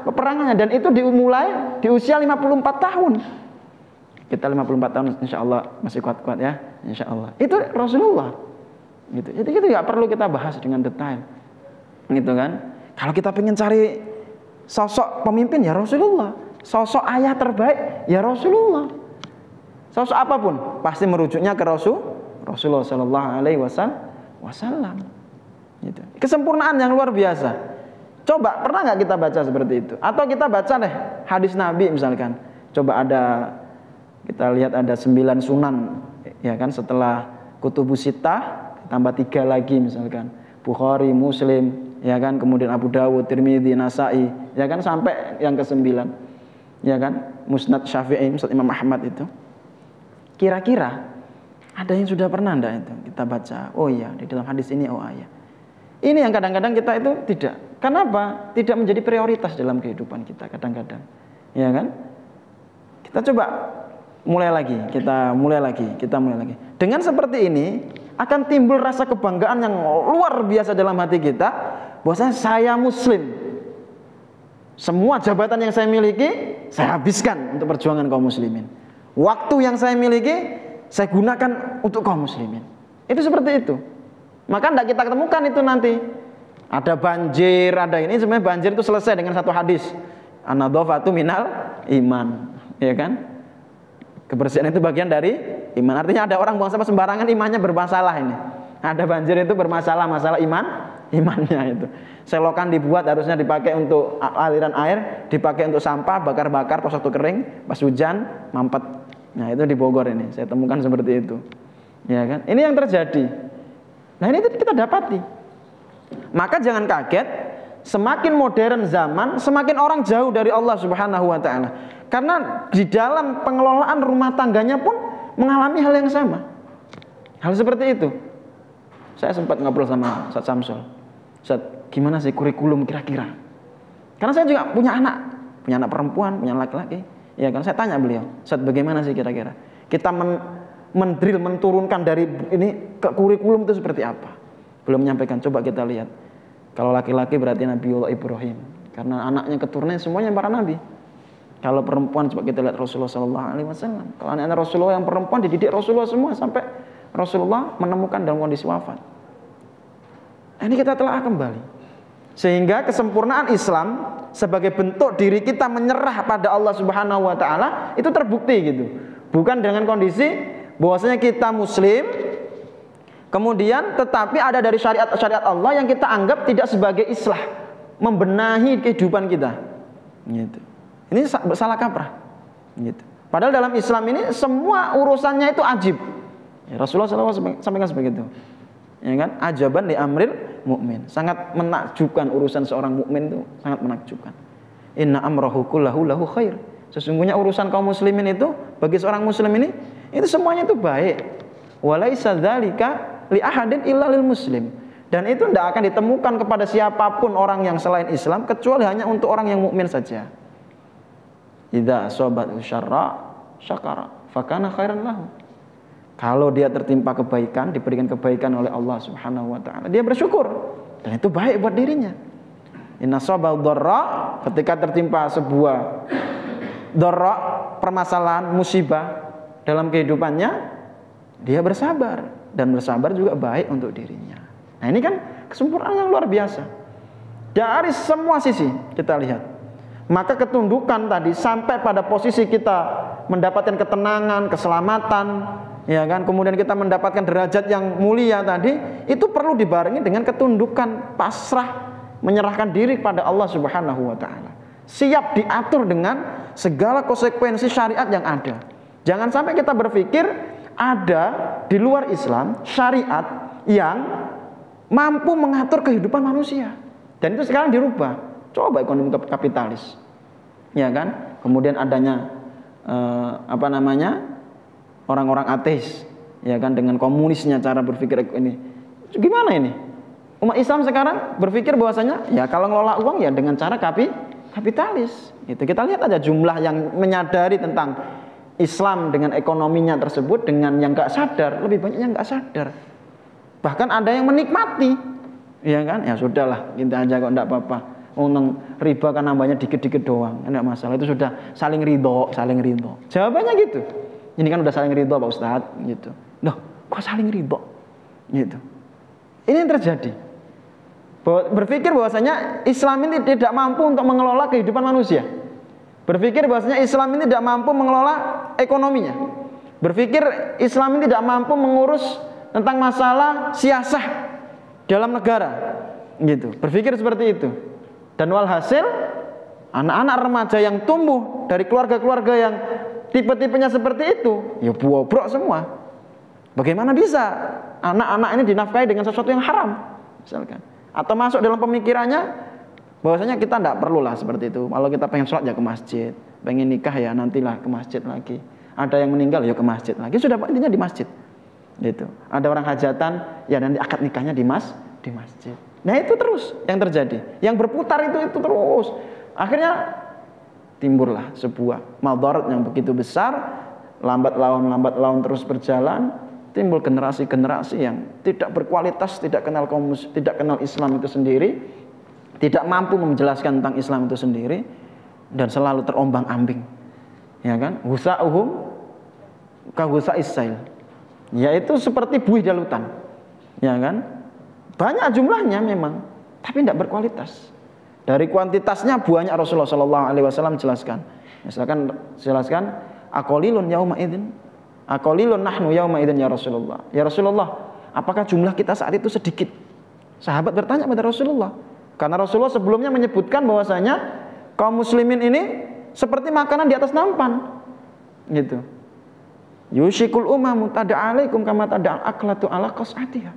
peperangannya, dan itu dimulai di usia 54 tahun. Kita 54 tahun insya Allah masih kuat-kuat ya, insya Allah. Itu Rasulullah gitu. Jadi itu nggak perlu kita bahas dengan detail gitu kan. Kalau kita pengen cari sosok pemimpin ya Rasulullah, sosok ayah terbaik ya Rasulullah, sosok apapun pasti merujuknya ke Rasulullah Sallallahu Alaihi Wasallam gitu. Kesempurnaan yang luar biasa. Coba pernah nggak kita baca seperti itu? Atau kita baca deh hadis Nabi misalkan. Coba kita lihat ada 9 sunan ya kan, setelah Kutubus Sittah tambah 3 lagi misalkan, Bukhari, Muslim ya kan, kemudian Abu Dawud, Tirmidzi, Nasa'i ya kan, sampai yang ke-9 ya kan, Musnad Syafi'i, Musnad Imam Ahmad itu. Kira-kira ada yang sudah pernah enggak itu kita baca? Oh iya, di dalam hadis ini oh iya. Ini yang kadang-kadang kita itu tidak. Kenapa? Tidak menjadi prioritas dalam kehidupan kita kadang-kadang. Ya kan? Kita coba mulai lagi. Dengan seperti ini akan timbul rasa kebanggaan yang luar biasa dalam hati kita, bahwasanya saya muslim. Semua jabatan yang saya miliki saya habiskan untuk perjuangan kaum muslimin. Waktu yang saya miliki saya gunakan untuk kaum muslimin. Itu seperti itu. Maka tidak kita ketemukan itu nanti. Ada banjir, ada ini, sebenarnya banjir itu selesai dengan satu hadis. An-nadhafatu minal iman, ya kan? Kebersihan itu bagian dari iman. Artinya ada orang buang sampah sembarangan, imannya bermasalah ini. Ada banjir itu bermasalah, masalah imannya itu. Selokan dibuat harusnya dipakai untuk aliran air, dipakai untuk sampah, bakar-bakar pas waktu kering, pas hujan mampet. Nah, itu di Bogor ini, saya temukan seperti itu. Ya kan? Ini yang terjadi. Nah, ini kita dapati. Maka jangan kaget, semakin modern zaman, semakin orang jauh dari Allah Subhanahu wa taala. Karena di dalam pengelolaan rumah tangganya pun mengalami hal yang sama. Hal seperti itu. Saya sempat ngobrol sama Ustaz Samsul. Ustaz, gimana sih kurikulum kira-kira? Karena saya juga punya anak perempuan, punya laki-laki. Ya kan, saya tanya beliau, Ustaz, bagaimana sih kira-kira? Kita menturunkan dari ini ke kurikulum itu seperti apa? Belum menyampaikan, coba kita lihat. Kalau laki-laki berarti Nabiullah Ibrahim, karena anaknya keturunannya semuanya para nabi. Kalau perempuan coba kita lihat Rasulullah SAW. Kalau anak Rasulullah yang perempuan dididik Rasulullah semua sampai Rasulullah menemukan dalam kondisi wafat. Ini kita telah kembali. Sehingga kesempurnaan Islam sebagai bentuk diri kita menyerah pada Allah Subhanahu wa taala itu terbukti gitu. Bukan dengan kondisi bahwasanya kita muslim kemudian tetapi ada dari syariat Allah yang kita anggap tidak sebagai islah, membenahi kehidupan kita. Gitu. Ini salah kaprah. Gitu. Padahal dalam Islam ini semua urusannya itu ajib. Ya, Rasulullah SAW sampaikan seperti itu. Ya kan? Ajaban li amril mukmin. Sangat menakjubkan urusan seorang mukmin itu, sangat menakjubkan. Inna amrahu kullahu lahu khair. Sesungguhnya urusan kaum muslimin itu bagi seorang muslim ini itu semuanya itu baik. Walaisa dzalika li ahadin illa lil muslim. Dan itu tidak akan ditemukan kepada siapapun orang yang selain Islam kecuali hanya untuk orang yang mukmin saja. Idza asabathu syarra syakara fakana khairan lahu. Kalau dia tertimpa kebaikan, diberikan kebaikan oleh Allah Subhanahu wa taala, dia bersyukur dan itu baik buat dirinya. Inna sabal dharra, ketika tertimpa sebuah dharra, permasalahan, musibah dalam kehidupannya, dia bersabar dan bersabar juga baik untuk dirinya. Nah, ini kan kesempurnaan yang luar biasa. Dari semua sisi kita lihat. Maka ketundukan tadi sampai pada posisi kita mendapatkan ketenangan, keselamatan, ya kan, kemudian kita mendapatkan derajat yang mulia tadi, itu perlu dibarengi dengan ketundukan, pasrah, menyerahkan diri pada Allah Subhanahu wa taala. Siap diatur dengan segala konsekuensi syariat yang ada. Jangan sampai kita berpikir ada di luar Islam syariat yang mampu mengatur kehidupan manusia. Dan itu sekarang dirubah. Coba ekonomi kapitalis. Ya kan? Kemudian adanya orang-orang ateis, ya kan, dengan komunisnya cara berpikir ini. Gimana ini? Umat Islam sekarang berpikir bahwasanya ya kalau ngelola uang ya dengan cara kapitalis. Itu kita lihat aja jumlah yang menyadari tentang Islam dengan ekonominya tersebut dengan yang nggak sadar, lebih banyak yang nggak sadar. Bahkan ada yang menikmati, ya kan? Ya sudahlah, kita aja kok enggak apa-apa. Untung riba kan nambahnya dikit-dikit doang, enggak masalah. Itu sudah saling ridho. Jawabannya gitu. Ini kan udah saling ridho Pak Ustadz, gitu. Loh, kok saling ridho? Gitu. Ini yang terjadi. Berpikir bahwasanya Islam ini tidak mampu untuk mengelola kehidupan manusia. Berpikir bahwasanya Islam ini tidak mampu mengelola ekonominya. Berpikir Islam ini tidak mampu mengurus tentang masalah siasah dalam negara, gitu. Berpikir seperti itu. Dan walhasil anak-anak remaja yang tumbuh dari keluarga-keluarga yang tipe-tipenya seperti itu, ya bobrok semua. Bagaimana bisa anak-anak ini dinafkahi dengan sesuatu yang haram, misalkan? Atau masuk dalam pemikirannya bahwasanya kita tidak perlulah seperti itu. Kalau kita pengen sholat ya ke masjid, pengen nikah ya nantilah ke masjid lagi. Ada yang meninggal ya ke masjid lagi. Sudah intinya di masjid. Gitu. Ada orang hajatan ya nanti akad nikahnya di masjid. Nah itu terus yang terjadi. Yang berputar itu terus. Akhirnya timbullah sebuah madarat yang begitu besar, lambat laun terus berjalan, timbul generasi-generasi yang tidak berkualitas, tidak kenal Islam itu sendiri, tidak mampu menjelaskan tentang Islam itu sendiri, dan selalu terombang-ambing. Ya kan? Husa'uhum ka husa'is sail. Yaitu seperti buih di lautan. Ya kan? Banyak jumlahnya memang, tapi tidak berkualitas. Dari kuantitasnya banyak. Rasulullah Shallallahu Alaihi Wasallam jelaskan. Misalkan jelaskan, aqalilun yauma idzin, aqalilun nahnu yauma idzin ya Rasulullah. Ya Rasulullah, apakah jumlah kita saat itu sedikit? Sahabat bertanya pada Rasulullah, karena Rasulullah sebelumnya menyebutkan bahwasanya kaum muslimin ini seperti makanan di atas nampan, gitu. Yushikul umamu tada'alaikum kama tada'al aklatu ala qas'atiha.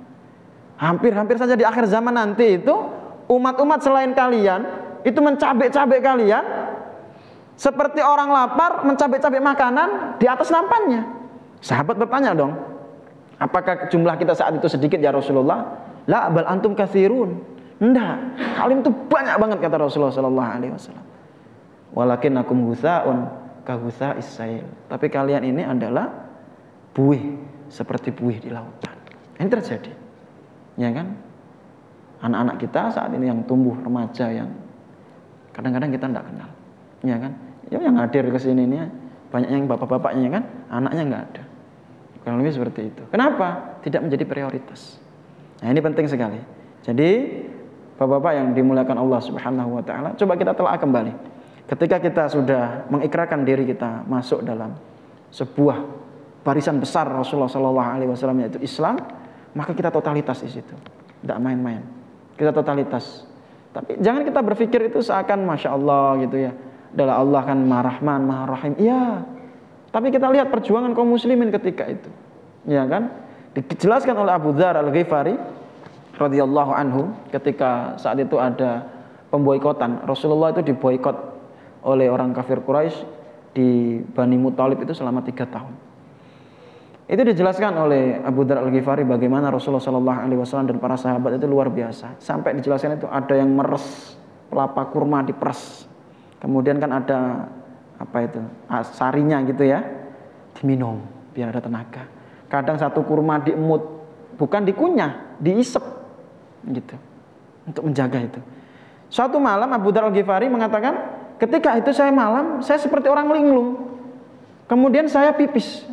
Hampir-hampir saja di akhir zaman nanti itu umat-umat selain kalian itu mencabik-cabik kalian seperti orang lapar mencabik-cabik makanan di atas nampannya. Sahabat bertanya dong, apakah jumlah kita saat itu sedikit ya Rasulullah? La bal antum katsirun. Enggak, kalian itu banyak banget kata Rasulullah sallallahu alaihi wasallam. Walakinnakum ghusaun ka ghusaa'is sail. Tapi kalian ini adalah buih seperti buih di lautan. Ini terjadi. Ya kan? Anak-anak kita saat ini yang tumbuh remaja yang kadang-kadang kita tidak kenal. Ya kan? Ya yang hadir ke sini ini banyak yang bapak-bapaknya kan, anaknya enggak ada. Kurang lebih seperti itu. Kenapa? Tidak menjadi prioritas. Nah, ini penting sekali. Jadi, bapak-bapak yang dimuliakan Allah Subhanahu wa taala, coba kita telah kembali. Ketika kita sudah mengikrarkan diri kita masuk dalam sebuah barisan besar Rasulullah sallallahu alaihi wasallam yaitu Islam, maka kita totalitas di situ. Tidak main-main. Kita totalitas. Tapi jangan kita berpikir itu seakan Masya Allah gitu ya. Adalah Allah kan Maha Rahman, Maha Rahim. Iya. Tapi kita lihat perjuangan kaum muslimin ketika itu. Ya kan? Dijelaskan oleh Abu Dzar Al-Ghifari radhiyallahu anhu ketika saat itu ada pemboikotan. Rasulullah itu diboikot oleh orang kafir Quraisy di Bani Muthalib itu selama 3 tahun. Itu dijelaskan oleh Abu Dzar Al-Ghifari bagaimana Rasulullah Shallallahu Alaihi Wasallam dan para sahabat itu luar biasa. Sampai dijelaskan itu ada yang meres pelapa kurma diperes. Kemudian kan ada apa itu sarinya gitu ya, diminum biar ada tenaga. Kadang satu kurma diemut, bukan dikunyah, diisep gitu untuk menjaga itu. Suatu malam Abu Dzar Al-Ghifari mengatakan, ketika itu saya malam, saya seperti orang linglung. Kemudian saya pipis.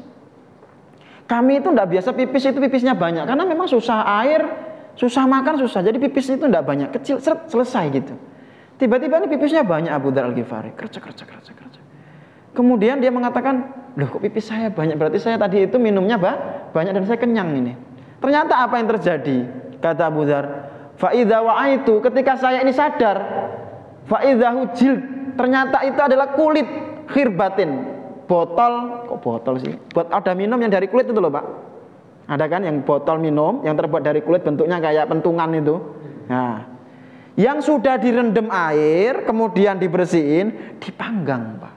Kami itu tidak biasa pipis itu pipisnya banyak karena memang susah air, susah makan, susah. Jadi pipis itu tidak banyak, kecil, selesai gitu. Tiba-tiba ini pipisnya banyak Abu Dzar Al-Ghifari. Kerja. Kemudian dia mengatakan, loh kok pipis saya banyak? Berarti saya tadi itu minumnya banyak dan saya kenyang ini. Ternyata apa yang terjadi? Kata Abu Dzar, fa idza wa'aitu, ketika saya ini sadar, fa idza hujil, ternyata itu adalah kulit khirbatin. Botol, kok botol sih? Ada minum yang dari kulit itu loh Pak. Ada kan yang botol minum yang terbuat dari kulit bentuknya kayak pentungan itu. Nah, yang sudah direndam air kemudian dibersihin, dipanggang Pak.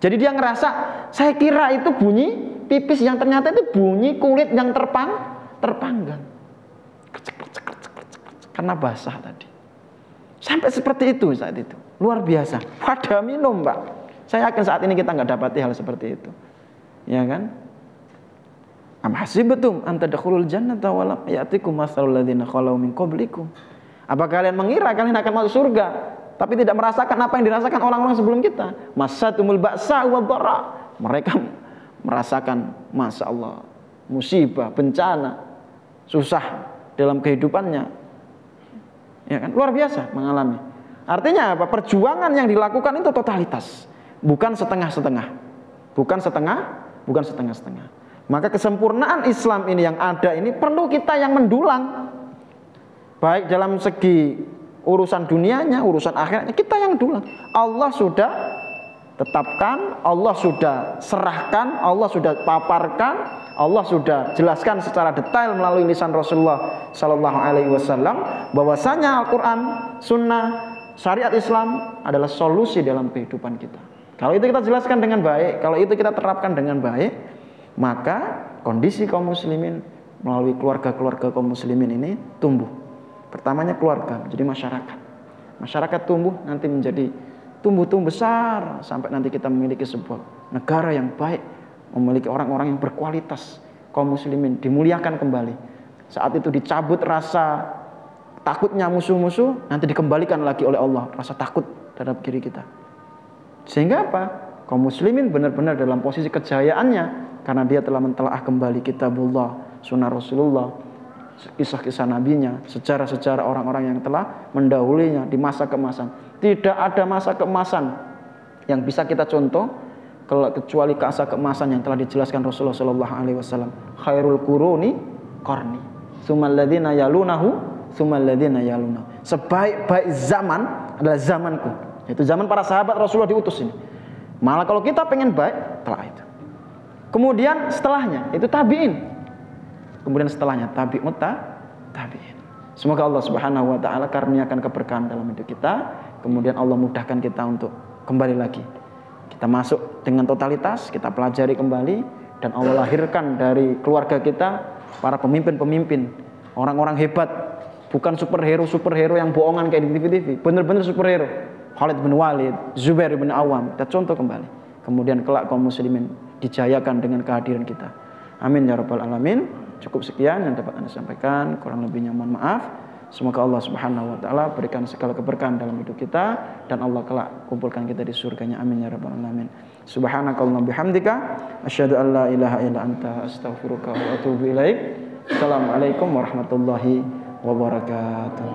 Jadi dia ngerasa, saya kira itu bunyi pipis yang ternyata itu bunyi kulit yang terpanggang. Karena basah tadi. Sampai seperti itu saat itu. Luar biasa. Pada minum Pak. Saya yakin saat ini kita nggak dapati hal seperti itu, ya kan? Am hasibtum an tadkhulul jannata wa lam ya'tikum mathalul ladzina khalau min qablikum. Apa kalian mengira kalian akan masuk surga, tapi tidak merasakan apa yang dirasakan orang-orang sebelum kita? Masatumul ba'sa wa dharra. Mereka merasakan, masya Allah, musibah, bencana, susah dalam kehidupannya, ya kan? Luar biasa mengalami. Artinya apa? Perjuangan yang dilakukan itu totalitas. Bukan setengah-setengah. Bukan setengah-setengah. Maka kesempurnaan Islam ini yang ada ini perlu kita yang mendulang. Baik dalam segi urusan dunianya, urusan akhiratnya, kita yang dulang. Allah sudah tetapkan, Allah sudah serahkan, Allah sudah paparkan, Allah sudah jelaskan secara detail melalui lisan Rasulullah Sallallahu Alaihi Wasallam bahwasanya Al-Quran, Sunnah, syariat Islam adalah solusi dalam kehidupan kita. Kalau itu kita jelaskan dengan baik, kalau itu kita terapkan dengan baik, maka kondisi kaum muslimin melalui keluarga-keluarga kaum muslimin ini tumbuh. Pertamanya keluarga, menjadi masyarakat. Masyarakat tumbuh nanti menjadi tumbuh besar sampai nanti kita memiliki sebuah negara yang baik, memiliki orang-orang yang berkualitas. Kaum muslimin dimuliakan kembali. Saat itu dicabut rasa takutnya musuh-musuh, nanti dikembalikan lagi oleh Allah rasa takut terhadap diri kita. Sehingga apa? Kaum muslimin benar-benar dalam posisi kejayaannya karena dia telah mentelaah kembali kitabullah, sunnah Rasulullah kisah-kisah nabinya, sejarah-sejarah orang-orang yang telah mendahulunya di masa keemasan. Tidak ada masa keemasan yang bisa kita contoh kecuali masa keemasan yang telah dijelaskan Rasulullah sallallahu alaihi wasallam. Khairul quruni qarni, tsummal ladzina yalunahu, tsummal ladzina yalunahu. Sebaik-baik zaman adalah zamanku. Itu zaman para sahabat Rasulullah diutus ini. Malah kalau kita pengen baik, telah itu. Kemudian setelahnya itu tabi'in. Kemudian setelahnya tabi'ut tabi'in. Semoga Allah Subhanahu wa taala karuniakan keberkahan dalam hidup kita, kemudian Allah mudahkan kita untuk kembali lagi. Kita masuk dengan totalitas, kita pelajari kembali, dan Allah lahirkan dari keluarga kita para pemimpin-pemimpin, orang-orang hebat, bukan superhero yang bohongan kayak di TV-TV, benar-benar superhero. Khalid bin Walid, Zubair bin Awam, kita contoh kembali. Kemudian kelak kaum muslimin dijayakan dengan kehadiran kita. Amin ya rabbal alamin. Cukup sekian yang dapat Anda sampaikan, kurang lebihnya mohon maaf. Semoga Allah Subhanahu wa taala berikan segala keberkahan dalam hidup kita, dan Allah kelak kumpulkan kita di surganya. Amin ya rabbal alamin. Subhanakallahumma bihamdika asyhadu an la ilaha illa anta astaghfiruka wa atubu ilaik. Assalamualaikum warahmatullahi wabarakatuh.